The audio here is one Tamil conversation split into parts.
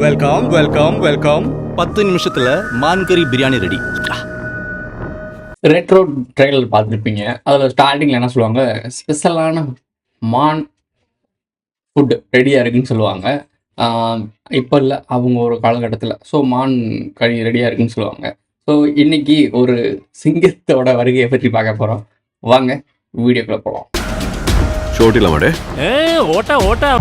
Welcome welcome welcome. 10 நிமிஷத்துல மான் கறி பிரியாணி ரெடி. ரெட்ரோ ட்ரெய்லர் பார்த்துருப்பீங்க. அதில் ஸ்டார்டிங்கில் என்ன சொல்லுவாங்க, ஸ்பெஷலான மான் ஃபுட் ரெடியாக இருக்குன்னு சொல்லுவாங்க. இப்போ இல்லை, அவங்க ஒரு காலகட்டத்தில் மான் கறி ரெடியாக இருக்குன்னு சொல்லுவாங்க. இன்னைக்கு ஒரு சிங்கத்தோட வருகையை பற்றி பார்க்க போகிறோம். வாங்க வீடியோக்குள்ள போகலாம். ஓட்டா ஓட்டா.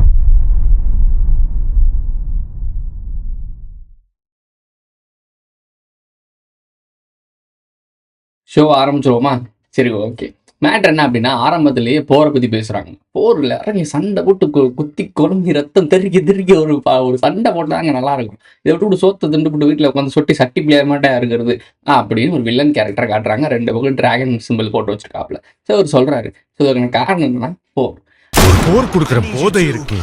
ஷோ ஆரம்பிச்சிருவோமா? சரி, ஓகே. மேட்ரு என்ன அப்படின்னா, ஆரம்பத்திலேயே போரை பற்றி பேசுகிறாங்க. போரில் இறங்கி சண்டை போட்டு குத்தி குழம்பி ரத்தம் தெறிக்க ஒரு சண்டை போட்டாங்க, நல்லா இருக்கும். இதை விட்டு சோத்தை திண்டு போட்டு வீட்டில் உட்காந்து சொட்டி சட்டி பிளேயர் மாட்டே இருக்கிறது அப்படின்னு ஒரு வில்லன் கேரக்டர் காட்டுறாங்க. 2 பக்கம் டிராகன் சிம்பிள் போட்டு வச்சிருக்காப்புல. அவர் சொல்கிறாரு, அதுக்கு காரணம் என்னன்னா போர் கொடுக்கிற போதை இருக்கு.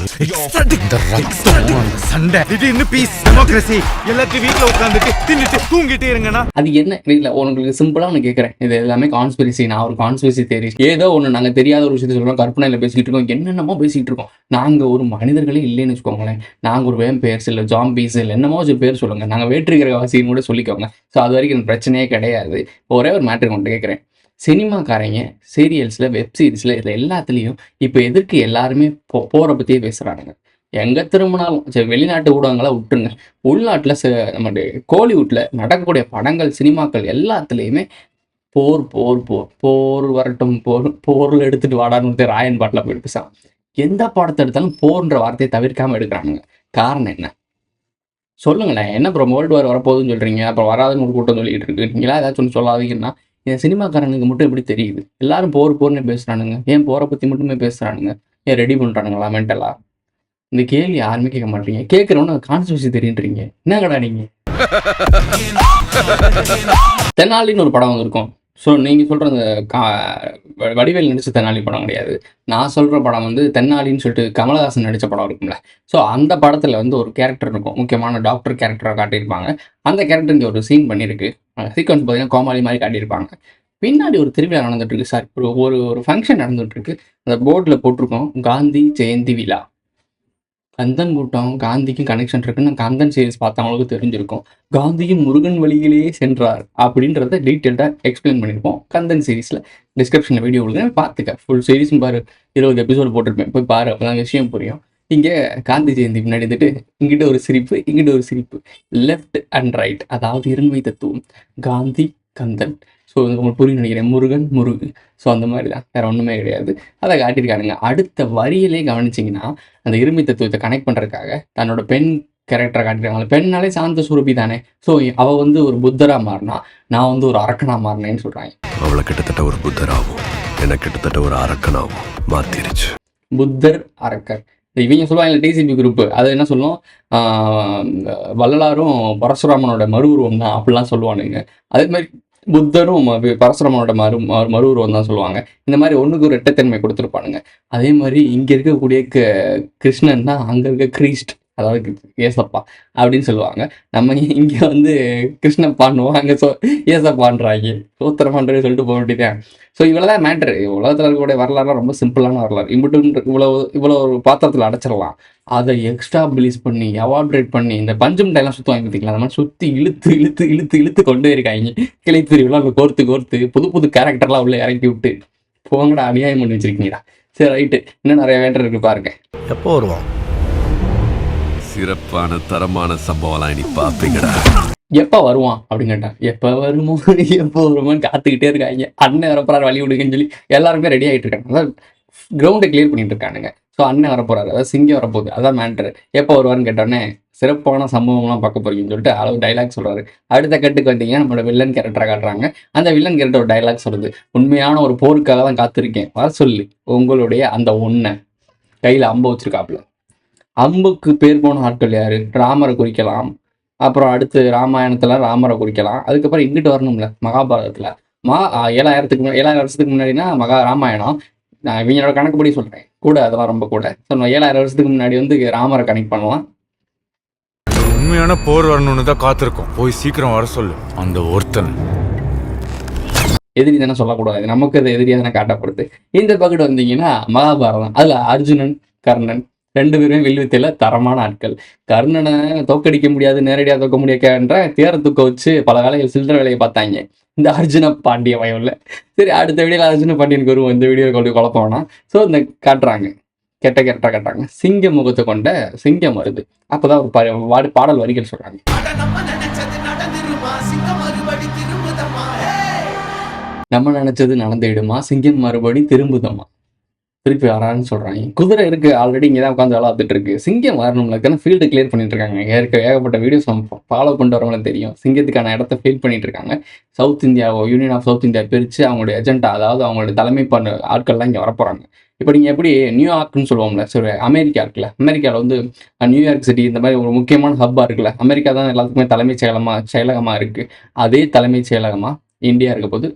சண்டை திடீர்னு பீஸ் டெமோக்ரஸி எல்லாத்தையும் வீட்டுல உட்காந்துட்டு தின்னுட்டு தூங்கிட்டே இருங்கன்னா அது என்ன இல்லை. உங்களுக்கு சிம்பிளா ஒன்று கேட்குறேன். இது எல்லாமே கான்ஸ்பிரசி. நான் ஒரு கான்ஸ்பிரசி தேரி, ஏதோ ஒன்று நாங்கள் தெரியாத ஒரு விஷயத்தை சொல்லுவோம், கற்பனையில் பேசிக்கிட்டு இருக்கோம், என்னென்னமோ பேசிக்கிட்டு இருக்கோம். நாங்கள் ஒரு மனிதர்களே இல்லைன்னு வச்சுக்கோங்களேன். நாங்கள் ஒரு வேம்பேர்ஸ் இல்லை ஜாம்பீஸ் இல்லை என்னமோ ஒரு பேர் சொல்லுங்க, நாங்கள் வேற்றுக்கிறவாசின்னு கூட சொல்லிக்கோங்க. அது வரைக்கும் எனக்கு பிரச்சனையே கிடையாது. ஒரே ஒரு மேட்ரு கொண்டு கேட்குறேன். சினிமாக்காரங்க சீரியல்ஸில் வெப்சீரிஸில் இதில் எல்லாத்துலேயும் இப்போ எதற்கு எல்லாருமே போரை பற்றியே பேசுகிறானுங்க. எங்கே திரும்பினாலும் சரி, வெளிநாட்டு ஊடகங்களை விட்டுருங்க, உள்நாட்டில் நம்மளுடைய கோலிவுட்டில் நடக்கக்கூடிய படங்கள் சினிமாக்கள் எல்லாத்துலேயுமே போர் போர் போர் போர் வரட்டும், போரில் எடுத்துகிட்டு வாடான்னு ராயன் பாட்டில் போயிட்டு பேசுகிறான். எந்த படத்தை எடுத்தாலும் போர்ன்ற வார்த்தையை தவிர்க்காமல் எடுக்கிறானுங்க. காரணம் என்ன சொல்லுங்களேன்? என்ன அப்புறம் வேர்ல்டு வார் வரப்போகுதுன்னு சொல்கிறீங்க, அப்புறம் வராதுன்னு ஒரு கூட்டம் சொல்லிட்டு இருக்கு. நீங்களா ஏதாச்சும் ஒன்று சொல்லாதீங்கன்னா, என் சினிமாக்காரனுக்கு மட்டும் எப்படி தெரியுது? எல்லாரும் போர்னு பேசுகிறானுங்க. ஏன் போரை பற்றி மட்டுமே பேசுகிறானுங்க? ஏன் ரெடி பண்ணுறானுங்களா மென்டலா? இந்த கேள்வி யாருமே கேட்க மாட்டீங்க. கேட்குறவனு கான்ஸ்பிரசி தெரியுன்றீங்க. என்ன கடா நீங்கள்? தென்னாலின்னு ஒரு படம் இருக்கும். நீங்கள் சொல்கிற அந்த வடிவேல் நடித்த தென்னாலி படம் கிடையாது. நான் சொல்கிற படம் தென்னாலின்னு சொல்லிட்டு கமலஹாசன் நடித்த படம் இருக்கும்ல. அந்த படத்தில் ஒரு கேரக்டர் இருக்கும், முக்கியமான டாக்டர் கேரக்டரை காட்டியிருப்பாங்க. அந்த கேரக்டர் இங்கே ஒரு சீன் பண்ணியிருக்கு. சீக்வன்ஸ் பார்த்தீங்கன்னா கோமாளி மாதிரி காட்டியிருப்பாங்க. பின்னாடி ஒரு திருவிழா நடந்துட்டுருக்கு. சார், ஒரு ஃபங்க்ஷன் நடந்துகிட்ருக்கு. அந்த போர்டில் போட்டிருக்கோம், காந்தி ஜெயந்தி விழா. கந்தன் கூட்டம் காந்திக்கும் கனெக்ஷன் இருக்குன்னு கந்தன் சீரிஸ் பார்த்தவங்களுக்கு தெரிஞ்சிருக்கும். காந்தியும் முருகன் வழியிலேயே சென்றார் அப்படின்றத டீட்டெயில்டாக எக்ஸ்பிளைன் பண்ணியிருப்போம் கந்தன் சீரீஸில். டிஸ்கிரிப்ஷனில் வீடியோ கொடுக்குறேன், பார்த்துக்க. ஃபுல் சீரீஸும் பாரு, 20 எபிசோடு போட்டிருப்பேன், போய் பாரு, அப்போதான் விஷயம் புரியும். இங்கே காந்தி ஜெயந்தி முன்னாடி இங்கிட்ட ஒரு சிரிப்பு, இங்கிட்ட ஒரு சிரிப்பு, லெஃப்ட் அண்ட் ரைட், அதாவது இருண்மை தத்துவம். காந்தி கந்தன். உங்களுக்கு புரியும் நினைக்கிறேன். முருகன் முருகு. அந்த மாதிரி தான், வேறு ஒன்றுமே கிடையாது. அதை காட்டியிருக்கானுங்க. அடுத்த வரியிலே கவனிச்சிங்கன்னா, அந்த இருமை தத்துவத்தை கனெக்ட் பண்ணுறதுக்காக தன்னோட பெண் கேரக்டரை காட்டியிருக்காங்க. பெண்ணாலே சாந்த சுரபி தானே. அவள் ஒரு புத்தராக மாறினா, நான் ஒரு அரக்கனாக மாறினேன்னு சொல்கிறாங்க. அவளை கிட்டத்தட்ட ஒரு புத்தராகவும் என்ன கிட்டத்தட்ட ஒரு அரக்கனாகவும் மாற்றிருச்சு. புத்தர் அரக்கர். இவங்க சொல்லுவாங்க டிசிபி குரூப்பு, அது என்ன சொல்லும், வள்ளலாரும் பரசுராமனோட மறு உருவம் தான் அப்படிலாம் சொல்லுவானுங்க. அதே மாதிரி புத்தரும் பரசுராமனோட மறு உருவம் தான் சொல்லுவாங்க. இந்த மாதிரி ஒன்றுக்கு ஒரு இரட்டைத்தன்மை கொடுத்துருப்பானுங்க. அதே மாதிரி இங்கே இருக்கக்கூடிய கிருஷ்ணன் தான் அங்கே இருக்க கிறிஸ்ட், அதாவது ஏசப்பா அப்படின்னு சொல்லுவாங்க. நம்ம இங்கே கிருஷ்ணப்பான்னுவோம், அங்கே ஏசப்பான்றாங்க, சோத்திரமான்றே சொல்லிட்டு போக வேண்டியதான். இவ்வளோதான் மேட்ரு. உலகத்தில் இருக்கக்கூடிய வரலாறுலாம் ரொம்ப சிம்பிளான வரலாறு. இவ்வளோ ஒரு பாத்திரத்தில் அடைச்சிடலாம். அதை எக்ஸ்ட்ரா பிலீஸ் பண்ணி எவாபரேட் பண்ணி இந்த பஞ்சம் டைலாம் சுற்றுவாங்க பார்த்திங்களா, அந்த மாதிரி சுற்றி இழுத்து இழுத்து இழுத்து இழுத்து கொண்டு இருக்காங்க. கிளைத்திரிவுலாம் கோர்த்து புது கேரக்டர்லாம் உள்ளே இறக்கி விட்டு போங்கடா, அநியாயம் பண்ணி வச்சிருக்கீங்கடா. சரி, ரைட்டு, இன்னும் நிறைய வேண்டர் இருக்கு பாருங்க. எப்போ வருவோம்? சிறப்பான தரமான சம்பவம்லாம் இனி பார்ப்பீங்கடா. எப்போ வருவான் அப்படின்னு கேட்டான். எப்போ வருமோன்னு காத்துக்கிட்டே இருக்காங்க. அண்ணன் வரப்போறாரு, வழி விடுங்கன்னு சொல்லி எல்லாருமே ரெடி ஆகிட்டு இருக்காங்க. அதான் கிரவுண்டை கிளியர் பண்ணிட்டு இருக்கானுங்க. அண்ணன் வரப்போறாரு, அதாவது சிங்கம் வரப்போகுது, அதான் மேட்ரு. எப்போ வருவான்னு கேட்டோன்னே, சிறப்பான சம்பவம்லாம் பார்க்க போறீங்கன்னு சொல்லிட்டு அளவு டைலாக் சொல்றாரு. அடுத்த கட்டுக்கு வந்தீங்கன்னா நம்மளோட வில்லன் கேரக்டரை காட்டுறாங்க. அந்த வில்லன் கேரக்டர் ஒரு டைலாக் சொல்லுது, உண்மையான ஒரு போருக்காக தான் காத்திருக்கேன், வர சொல்லி உங்களுடைய அந்த ஒன்றை கையில் அம்பு வச்சிருக்காப்புல. அம்புக்கு பேர் போன ஆட்கள் யாரு? ராமரை குறிக்கலாம். அப்புறம் அடுத்து ராமாயணத்தில் ராமரை குறிக்கலாம். அதுக்கப்புறம் இங்கிட்டு வரணும்ல, மகாபாரதத்தில் 7,000 வருஷத்துக்கு முன்னாடினா ராமாயணம். நான் இவங்களோட கணக்குப்படி சொல்கிறேன், கூட அதெல்லாம் ரொம்ப கூட. 7,000 வருஷத்துக்கு முன்னாடி ராமரை கனெக்ட் பண்ணலாம். உண்மையான போர் வரணும்னு தான் காத்திருக்கோம், போய் சீக்கிரம் வர சொல்லு அந்த ஒருத்தன். எதிரி தானே சொல்லக்கூடாது, நமக்கு அது எதிரியாக தானே காட்டப்படுது. இந்த பக்கெட் வந்தீங்கன்னா மகாபாரதம். அதில் அர்ஜுனன் கர்ணன் 2 பேருமே வில்வித்தையில தரமான ஆட்கள். கர்ணனை தோற்கடிக்க முடியாது, நேரடியா தூக்க முடியாதுன்ற தேர தூக்க வச்சு பல வேலைகள் சில்லற வேலைய பார்த்தாய்ங்க. இந்த அர்ஜுன பாண்டிய பயம்ல. சரி அடுத்த வீடியோல அர்ஜுன பாண்டியனுக்கு வருவோம். இந்த வீடியோல கொண்டு குழப்பம் வேணாம். ஸோ இந்த காட்டுறாங்க. கெட்ட காட்டுறாங்க. சிங்க முகத்தை கொண்ட சிங்கம் வருது. அப்பதான் ஒரு பாடல் வரிகள் சொல்றாங்க. நம்ம நினைச்சது நடந்துடுமா, சிங்கம் மறுபடி திரும்புதம்மா. திருப்பி வரான்னு சொல்றாங்க. குதிரை இருக்கு ஆல்ரெடி இங்கே தான் உட்காந்து விளாத்துட்டு இருக்கு. சிங்கம் வரணும்ல ஃபீல்டு கிளியர் பண்ணிட்டு இருக்காங்க. ஏகப்பட்ட வீடியோஸ் ஃபாலோ பண்ணிட்டு வரவங்களுக்கு தெரியும். சிங்கத்துக்கான இடத்த ஃபீல் பண்ணிட்டு இருக்காங்க. சவுத் இந்தியாவோ யூனியன் ஆஃப் சவுத் இந்தியா பிரித்து அவங்களுடைய எஜெண்டா, அதாவது அவங்களுடைய தலைமை பண்ண ஆட்கள்லாம் இங்கே வரப்போறாங்க. இப்போ நீங்கள் எப்படி நியூயார்க்னு சொல்லுவோம்ல, சரி அமெரிக்கா இருக்குல்ல, அமெரிக்காவில் வந்து நியூயார்க் சிட்டி இந்த மாதிரி ஒரு முக்கியமான ஹப்பாக இருக்குல்ல, அமெரிக்கா தான் எல்லாத்துக்குமே தலைமைச் செயலகமாக இருக்குது. அதே தலைமைச் செயலகமாக இந்தியா இருக்க போது.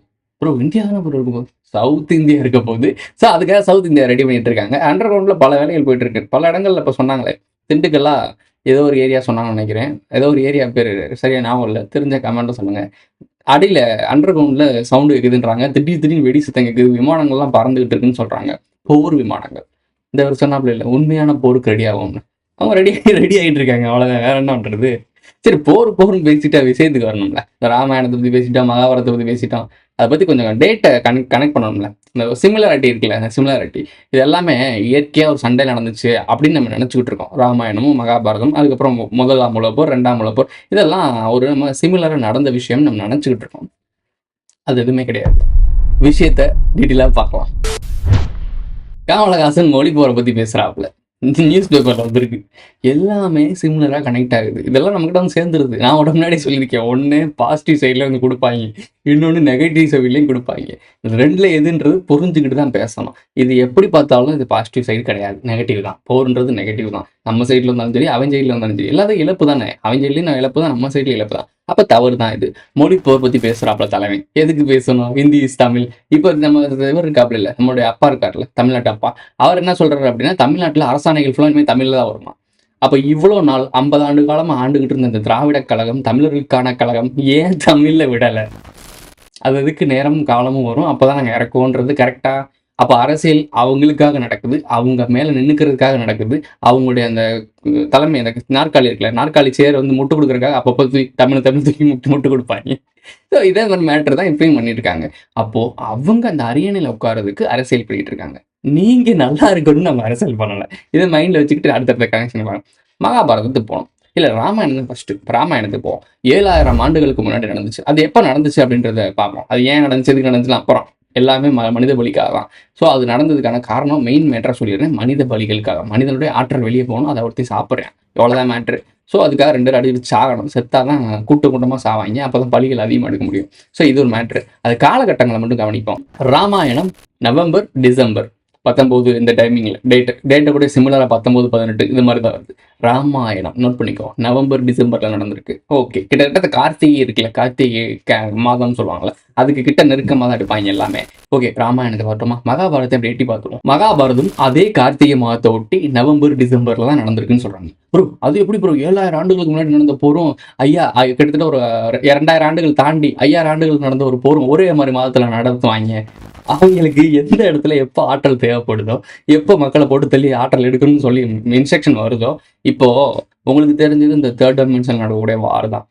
ப்ரோ இந்தியா தானே ப்ரோ இருக்கும், சவுத் இந்தியா இருக்க போது. ஸோ அதுக்காக சவுத் இந்தியா ரெடி பண்ணிட்டு இருக்காங்க. அண்டர் கிரவுண்டில் பல வேலைகள் போயிட்டு இருக்கு. பல இடங்கள்ல இப்போ சொன்னாங்களே, திண்டுக்கல்லா ஏதோ ஒரு ஏரியா சொன்னாங்கன்னு நினைக்கிறேன். ஏதோ ஒரு ஏரியா பேர் சரியா ஞாபகம் இல்லை, தெரிஞ்ச கமெண்ட்டும் சொல்லுங்கள். அடியில் அண்டர் கிரவுண்டில் சவுண்டு கேட்குதுன்றாங்க. திடீர்னு வெடி சத்தம் கேட்குது, விமானங்கள்லாம் பறந்துகிட்டு இருக்குன்னு சொல்கிறாங்க. போர் விமானங்கள். இந்த ஒரு சொன்னாப்புல இல்லை, உண்மையான போருக்கு ரெடி ஆகும்னு. அவங்க ரெடி ஆகிட்டு இருக்காங்க. அவ்வளோதான், வேற என்ன பண்ணுறது. சரி போர்னு பேசிட்டா விஷயத்துக்கு வரணும்ல. இந்த ராமாயணத்தை பற்றி பேசிட்டோம், மகாபாரத்தை பற்றி பேசிட்டோம். அதை பற்றி கொஞ்சம் டேட்டை கனெக்ட் பண்ணணும்ல. இந்த சிமிலாரிட்டி இருக்குல்ல, இந்த சிமிலாரிட்டி இது எல்லாமே இயற்கையாக ஒரு சண்டை நடந்துச்சு அப்படின்னு நம்ம நினச்சிக்கிட்டு இருக்கோம். ராமாயணமும் மகாபாரதம், அதுக்கப்புறம் 1ஆம் உலகப் போர், 2ஆம் உலகப் போர், இதெல்லாம் ஒரு நம்ம சிமிலராக நடந்த விஷயம் நம்ம நினச்சிக்கிட்டு இருக்கோம். அது எதுவுமே கிடையாது. விஷயத்த டீட்டெயிலாக பார்க்கலாம். கமலஹாசன் மொழி போரை பற்றி பேசுகிறாப்புல நியூஸ் பேப்பரில் வந்துருக்கு. எல்லாமே சிமிலராக கனெக்ட் ஆகுது. இதெல்லாம் நம்மகிட்ட வந்து சேர்ந்துருது. நான் உடனே முன்னாடியே சொல்லியிருக்கேன், ஒன்று பாசிட்டிவ் சைடில் வந்து கொடுப்பாங்க, இன்னொன்று நெகட்டிவ் சைட்லேயும் கொடுப்பாங்க. இந்த ரெண்டில் எதுன்றது புரிஞ்சுக்கிட்டு தான் பேசணும். இது எப்படி பார்த்தாலும் இது பாசிட்டிவ் சைடு கிடையாது, நெகட்டிவ் தான். போர்ன்றது நெகட்டிவ் தான். நம்ம சைடில் இருந்தாலும் சரி, அவன் சைடில் இருந்தாலும் சரி, எல்லாத்தையும் இழப்பு தானே. அவன் சைட்லேயும் நான் இழப்பு தான், நம்ம சைட்லேயும் இழப்பு தான். அப்போ தவறு தான் இது. மொழி போர் பற்றி பேசுகிறாப்புல தலைமை. எதுக்கு பேசணும், ஹிந்தி இஸ் தமிழ். இப்போ நம்ம இவர் இருக்காப்புல இல்லை, நம்மளுடைய அப்பா இருக்காருல்ல, தமிழ்நாட்டு அப்பா. அவர் என்ன சொல்கிறாரு அப்படின்னா, தமிழ்நாட்டில் அரசாணைகள் ஃபுல்லாக இனிமேல் தமிழில் தான் வருமா. அப்போ இவ்வளோ நாள் 50 ஆண்டு காலமாக ஆண்டுகிட்டு இருந்த இந்த திராவிட கழகம், தமிழர்களுக்கான கழகம் ஏன் தமிழில் விடலை? அது அதுக்கு நேரமும் காலமும் வரும், அப்போ தான் நாங்கள் இறக்குவோன்றது கரெக்டாக. அப்போ அரசியல் அவங்களுக்காக நடக்குது, அவங்க மேலே நின்றுக்கிறதுக்காக நடக்குது. அவங்களுடைய அந்த தலைமை, அந்த நாற்காலி இருக்குல்ல, நாற்காலி சேர் வந்து முட்டு கொடுக்குறதுக்காக அப்பப்போ தமிழ் தூக்கி முட்டு கொடுப்பாங்க. ஸோ இதே மாதிரி மேட்ரு தான் இப்பயும் பண்ணிட்டு இருக்காங்க. அப்போது அவங்க அந்த அரியணையில் உட்காரதுக்கு அரசியல் பண்ணிட்டு இருக்காங்க. நீங்கள் நல்லா இருக்கணும்னு நம்ம அரசியல் பண்ணலை. இதை மைண்டில் வச்சுக்கிட்டு அடுத்த கனெக்ஷன் பண்ணலாம். மகாபாரதத்துக்கு போகணும், இல்லை ராமாயணம் ஃபஸ்ட்டு. ராமாயணத்துக்கு போவோம். 7000 ஆண்டுகளுக்கு முன்னாடி நடந்துச்சு. அது எப்போ நடந்துச்சு அப்படின்றத பார்ப்போம். அது ஏன் நடந்துச்சு, எதுக்கு நடந்துச்சுலாம் அப்புறம். எல்லாமே மனித பலிக்காக தான். ஸோ அது நடந்ததுக்கான காரணம் மெயின் மேட்டராக சொல்லிடுறேன், மனித பலிகளுக்காக. மனிதனுடைய ஆற்றல் வெளியே போகணும், அதை ஒருத்தி சாப்பிட்றேன், எவ்வளோதான் மேட்ரு. ஸோ அதுக்காக 2 பேர் அடிச்சு சாகணும், செத்தாக தான் கூட்டமாக சாவாங்க, அப்போ தான் பலிகள் அதிகமாக எடுக்க முடியும். ஸோ இது ஒரு மேட்ரு. அது காலகட்டங்களை மட்டும் கவனிப்போம். ராமாயணம் நவம்பர் டிசம்பர் 19 இந்த டைமிங்கில் டேட்டை கூட சிமிலராக 19, 18 இது மாதிரி தான் வருது. ராமாயணம் நோட் பண்ணிக்கோ, நவம்பர் டிசம்பரில் நடந்திருக்கு. ஓகே, கிட்டத்தட்ட கார்த்திகை இருக்குல்ல, கார்த்திகை மாதம்னு சொல்லுவாங்கள்ல, அதுக்கு கிட்ட நெருக்கமாக தான் எடுப்பாங்க எல்லாமே. ஓகே, ராமாயணத்தை பார்த்தோமா. மகாபாரதத்தை எப்படி எட்டி பார்த்துருவோம். மகாபாரதம் அதே கார்த்திகை மாதத்தை ஒட்டி நவம்பர் டிசம்பரில் தான் நடந்திருக்குன்னு சொல்கிறாங்க. ப்ரோ அது எப்படி ப்ரோ 7000 ஆண்டுகளுக்கு முன்னாடி நடந்த போரும் ஐயா கிட்டத்தட்ட ஒரு 2000 ஆண்டுகள் தாண்டி 5000 ஆண்டுகள் நடந்த ஒரு போரும் ஒரே மாதிரி மாதத்தில் நடத்துவாங்க. அவங்களுக்கு எந்த இடத்துல எப்போ ஆற்றல் தேவைப்படுதோ, எப்போ மக்களை போட்டு தள்ளி ஆற்றல் எடுக்கணும்னு சொல்லி இன்ஸ்ட்ரக்ஷன் வருதோ. இப்போது உங்களுக்கு தெரிஞ்சது இந்த 3rd டைமென்ஷன் நடக்கக்கூடிய வார் தான்.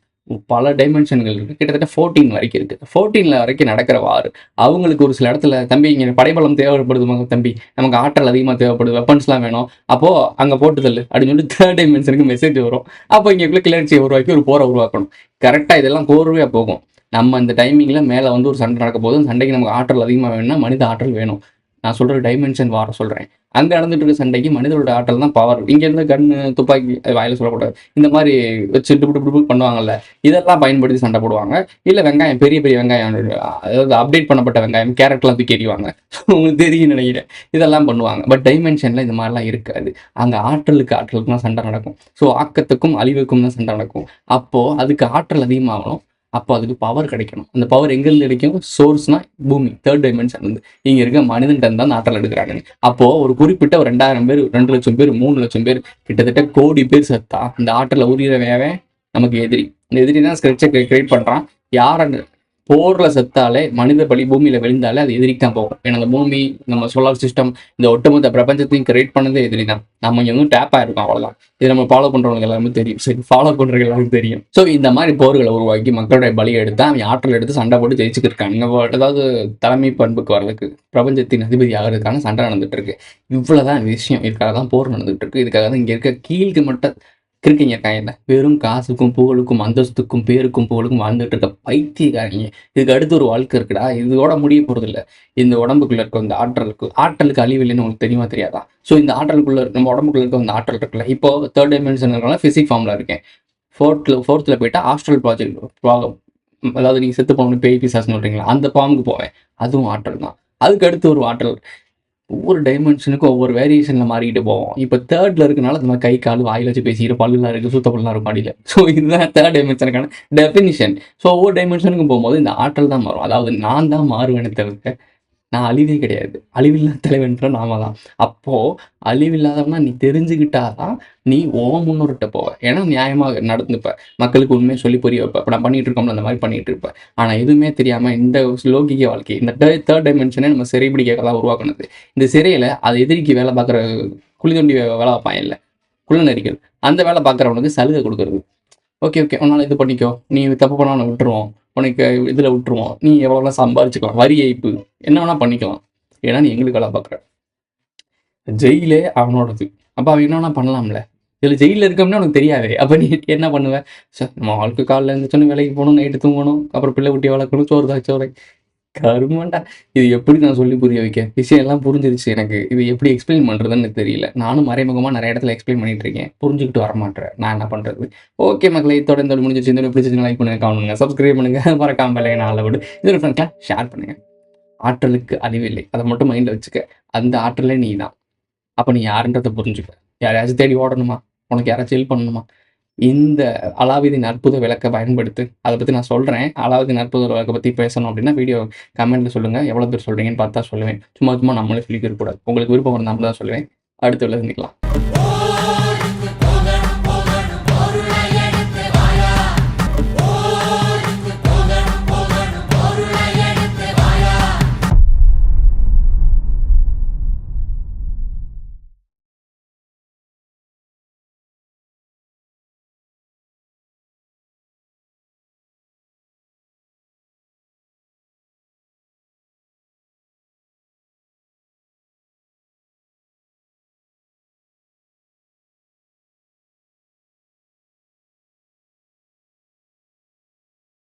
பல டைமென்ஷன்கள் இருக்குது, கிட்டத்தட்ட 14 வரைக்கும் இருக்குது. 14 வரைக்கும் நடக்கிற வார் அவங்களுக்கு ஒரு சில இடத்துல, தம்பி இங்கே படைபலம் தேவைப்படுது தம்பி, நமக்கு ஆற்றல் அதிகமாக தேவைப்படுது, வெப்பன்ஸ்லாம் வேணும், அப்போது அங்கே போட்டுதல் அப்படின்னு சொல்லிட்டு 3rd டைமென்ஷனுக்கு மெசேஜ் வரும். அப்போ இங்கேக்குள்ளே கிளர்ச்சியை உருவாக்கி ஒரு போரை உருவாக்கணும். கரெக்டாக இதெல்லாம் கோர்வையாக போகும். நம்ம இந்த டைமிங்கில் மேலே வந்து ஒரு சண்டை நடக்க போது, சண்டைக்கு நமக்கு ஆற்றல் அதிகமாக வேணும்னா மனித ஆற்றல் வேணும். நான் சொல்கிற டைமென்ஷன் வார சொல்கிறேன். அங்கே நடந்துட்டு இருக்க சண்டைக்கு மனிதனோட ஆற்றல் தான் பவர். இங்கேருந்து கன்று, துப்பாக்கி, வாயில் சொல்லக்கூடாது, இந்த மாதிரி வச்சு டுப்பு பண்ணுவாங்கல்ல, இதெல்லாம் பயன்படுத்தி சண்டை போடுவாங்க. இல்லை வெங்காயம், பெரிய வெங்காயம், அதாவது அப்டேட் பண்ணப்பட்ட வெங்காயம், கேரட்லாம் தூக்கி எறிவாங்க, உங்களுக்கு தெரியும் நினைக்கிறேன். இதெல்லாம் பண்ணுவாங்க. பட் டைமென்ஷனில் இந்த மாதிரிலாம் இருக்காது. அங்கே ஆற்றலுக்கு தான் சண்டை நடக்கும். ஸோ ஆக்கத்துக்கும் அழிவுக்கும் தான் சண்டை நடக்கும். அப்போது அதுக்கு ஆற்றல் அதிகமாகணும், அப்போ அதுக்கு பவர் கிடைக்கணும். அந்த பவர் எங்கேருந்து கிடைக்கும்? சோர்ஸ்னால் பூமி, 3rd டைமென்ஷன் வந்து இங்கே இருக்க மனிதன்கிட்ட தான் ஆற்றல் எடுக்கிறாங்க. அப்போது ஒரு குறிப்பிட்ட ஒரு 2000 பேர், 2 லட்சம் பேர், 3 லட்சம் பேர், கிட்டத்தட்ட கோடி பேர் செத்தா இந்த ஆற்றலை உரியவே நமக்கு எதிரி. இந்த எதிரி தான் ஸ்கிரிப்டை கிரியேட் பண்ணுறான். யாரை போரில் செத்தாலே மனித பலி பூமியில் விழுந்தாலே அது எதிரிக்கு தான் போகும். ஏன்னா அந்த பூமி, நம்ம சோலார் சிஸ்டம், இந்த ஒட்டுமொத்த பிரபஞ்சத்தையும் கிரியேட் பண்ணதே எதிரி தான். நம்ம இங்கே வந்து டேப் ஆயிருக்கோம், அவ்வளோதான். இது நம்ம ஃபாலோ பண்ணுறவங்க எல்லாருமே தெரியும். சரி, ஃபாலோ பண்ணுறவங்க எல்லாருக்கும் தெரியும். ஸோ இந்த மாதிரி போர்களை உருவாக்கி மக்களுடைய பலியை எடுத்து அவன் ஆற்றல் எடுத்து சண்டை போட்டு ஜெயிச்சுக்கிட்டு இருக்காங்க. அதாவது தலைமை பண்புக்கு வர்றதுக்கு, பிரபஞ்சத்தின் அதிபதி ஆகிறதுக்கான சண்டை நடந்துட்டு இருக்கு. இவ்வளோதான் விஷயம். இதுக்காக தான் போர் நடந்துட்டு இருக்கு. இதுக்காக தான் இங்கே இருக்க கீழ்க்கு மட்டும் கிருக்கிங்க இருக்காங்க. வெறும் காசுக்கும் புகழுக்கும் அந்தஸ்துக்கும் பேருக்கும் புகழுக்கும் வாழ்ந்துட்டு இருக்க பைத்தியக்காரங்க. இதுக்கு அடுத்து ஒரு வாழ்க்கை இருக்குடா. இதோட முடிய போறது இல்லை. இந்த உடம்புக்குள்ள இருக்க இந்த ஆற்றலுக்கு அழிவில்லைன்னு உங்களுக்கு தெரியுமா தெரியாதா? ஸோ இந்த ஆற்றலுக்குள்ள நம்ம உடம்புக்குள்ள இருக்க அந்த ஆற்றல் இருக்குல்ல, இப்போ 3rd டைமென்ஷன் இருக்கனால ஃபிசிக் ஃபார்ம்ல இருக்கேன். ஃபோர்த்தில் போயிட்டா ஆஸ்ட்ரல் ப்ராஜெக்ட், அதாவது நீங்கள் செத்து போகணும் பேய் பிசாஸ் சொல்றீங்களா, அந்த ஃபார்முக்கு போவேன். அதுவும் ஆற்றல் தான். அதுக்கு அடுத்து ஒரு ஆற்றல், ஒவ்வொரு டைமென்ஷனுக்கும் ஒவ்வொரு வேரியேஷனில் மாறிட்டு போவோம். இப்போ 3ர்டில் இருக்கனால இந்த மாதிரி கை கால் வாயில் வச்சு பேசிக்கிற பல்லுலாம் இருக்குது, சுத்த பல்லாம் இருக்கும் அடியில். ஸோ இதுதான் 3rd டைமென்ஷனுக்கான டெஃபினிஷன். ஸோ ஒவ்வொரு டைமென்ஷனுக்கும் போகும்போது இந்த ஆற்றல் தான் மாறும். அதாவது நான் தான் மாறுவேனே தவிர நான் அழிவே கிடையாது. அழிவில்லா தலைவன்ற நாம தான். அப்போது அழிவில்லாதவனா நீ தெரிஞ்சுக்கிட்டாதான் நீ முன்னோர்கிட்ட போவ. ஏன்னா நியாயமாக நடந்துப்ப, மக்களுக்கு உண்மையை சொல்லி புரிய வைப்ப. இப்போ நான் பண்ணிட்டு இருக்கோம்ல, அந்த மாதிரி பண்ணிட்டு இருப்பேன். ஆனால் எதுவுமே தெரியாமல் இந்த லௌகிக வாழ்க்கை, இந்த 3rd டைமென்ஷனே நம்ம சிறை பிடிக்கலாம் உருவாக்குனது. இந்த சிறையில் அது எதிரிக்கு வேலை பார்க்குற குழி தோண்டி வேலை பார்ப்பான் இல்லை, குள்ளநரிகள், அந்த வேலை பார்க்குறவனுக்கு சலுகை கொடுக்குறது. ஓகே உன்னால் இது பண்ணிக்கோ, நீ தப்பு பண்ணால் விட்டுருவோம், உனக்கு இதில் விட்டுருவோம், நீ எவ்வளோலாம் சம்பாதிச்சுக்கலாம், வரி ஏய்ப்பு என்ன வேணால் பண்ணிக்கலாம், ஏன்னா நீ எங்களுக்கு வேலை பார்க்குற. ஜெயிலே அவனோடது. அப்போ அவன் என்ன வேணால் பண்ணலாம்ல. இதில் ஜெயிலில் இருக்கோம்னு உனக்கு தெரியாது. அப்போ நீ என்ன பண்ணுவேன்? சார் நம்ம வாழ்க்கை காலையில் இருந்துச்சோன்னு வேலைக்கு போகணும், நைட்டு தூங்கணும், அப்புறம் பிள்ளை குட்டி வளர்க்கணும், சோறு கருமாண்டா. இது எப்படி நான் சொல்லி புரிய வைக்க? விஷயம் எல்லாம் புரிஞ்சிருச்சு எனக்கு. இது எப்படி எக்ஸ்பிளைன் பண்ணுறதுன்னு தெரியல. நானும் மறைமுகமாக நிறைய இடத்துல எக்ஸ்பிளைன் பண்ணிட்டு இருக்கேன், புரிஞ்சுக்கிட்டு வரமாட்டேன். நான் என்ன பண்ணுறது? ஓகே மக்களே, இதோட இந்த முடிஞ்சிச்சு. இந்த பிடிச்சிருந்தா லைக் பண்ணுங்க, கமெண்ட் பண்ணுங்க, சப்ஸ்கிரைப் பண்ணுங்க, மறக்காம பெல் ஐகானை ஆள விடு. இது ஒரு ஃப்ரெண்ட்ஸ்லாம் ஷேர் பண்ணுங்க. ஆற்றலுக்கு அழிவில்லை, அதை மட்டும் மைண்டில் வச்சுக்க. அந்த ஆற்றலே நீ தான். அப்போ நீ யாருன்றதை புரிஞ்சுக்க. யாரையாச்சும் தேடி ஓடணுமா? உனக்கு யாராச்சும் ஹெல்ப் பண்ணணுமா? இந்த அலாவுதீன் அற்புத விளக்கை பயன்படுத்து. அதை பற்றி நான் சொல்கிறேன். அலாவுதீன் அற்புத விளக்கை பற்றி பேசணும் அப்படின்னா வீடியோ கமெண்ட்டில் சொல்லுங்கள். எவ்வளோ பேர் சொல்கிறீங்கன்னு பார்த்தா சொல்லுவேன். சும்மா நம்மளே சொல்லிக்க கூடாது. உங்களுக்கு விருப்பம் நம்மள தான் சொல்லுவேன். அடுத்த சந்திக்கலாம்.